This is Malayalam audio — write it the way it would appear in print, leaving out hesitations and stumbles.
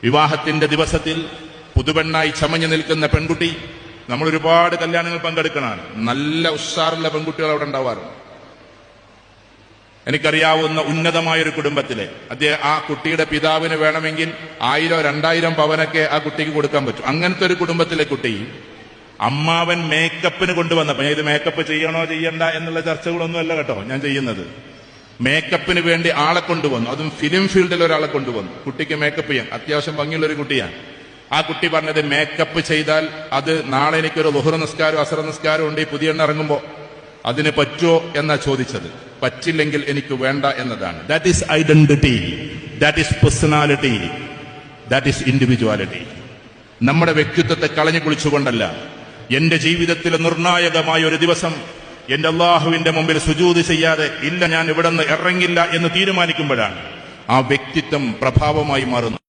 വിവാഹത്തിന്റെ ദിവസത്തിൽ പുതുപെണ്ണായി ചമഞ്ഞു നിൽക്കുന്ന പെൺകുട്ടി, നമ്മൾ ഒരുപാട് കല്യാണങ്ങൾ പങ്കെടുക്കണമാണ്. നല്ല ഉഷാറുള്ള പെൺകുട്ടികൾ അവിടെ ഉണ്ടാവാറുണ്ട്. എനിക്കറിയാവുന്ന ഉന്നതമായൊരു കുടുംബത്തിലെ ആ കുട്ടിയുടെ പിതാവിന് വേണമെങ്കിൽ 1000-2000 പവനൊക്കെ ആ കുട്ടിക്ക് കൊടുക്കാൻ പറ്റും. അങ്ങനത്തെ ഒരു കുടുംബത്തിലെ കുട്ടി അമ്മാവൻ മേക്കപ്പിന് കൊണ്ടുവന്നപ്പോ, ഇത് മേക്കപ്പ് ചെയ്യണോ ചെയ്യണ്ട എന്നുള്ള ചർച്ചകളൊന്നും അല്ല കേട്ടോ ഞാൻ ചെയ്യുന്നത്. മേക്കപ്പിന് വേണ്ടി ആളെ കൊണ്ടുവന്നു, അതും ഫിലിം ഫീൽഡിൽ ഒരാളെ കൊണ്ടുവന്നു. കുട്ടിക്ക് മേക്കപ്പ് ചെയ്യാൻ അത്യാവശ്യം ഭംഗിയുള്ളൊരു കുട്ടിയാണ്. ആ കുട്ടി പറഞ്ഞത്, മേക്കപ്പ് ചെയ്താൽ അത് നാളെ എനിക്കൊരു ളുഹ്ർ നിസ്കാരം അസ്ർ നിസ്കാരം ഉണ്ട് ഈ പുതിയ എണ്ണ ഇറങ്ങുമ്പോ, അതിന് പറ്റുമോ എന്നാ ചോദിച്ചത്. പറ്റില്ലെങ്കിൽ എനിക്ക് വേണ്ട എന്നതാണ്. That is identity, that is personality, that is individuality. നമ്മുടെ വ്യക്തിത്വത്തെ കളഞ്ഞു കുളിച്ചുകൊണ്ടല്ല. എന്റെ ജീവിതത്തിലെ നിർണായകമായ ഒരു ദിവസം എന്റെ അള്ളാഹുവിന്റെ മുമ്പിൽ സുജൂദ് ചെയ്യാതെ ഇല്ല ഞാൻ ഇവിടെ നിന്ന് ഇറങ്ങില്ല എന്ന് തീരുമാനിക്കുമ്പോഴാണ് ആ വ്യക്തിത്വം പ്രഭാവമായി മാറുന്നത്.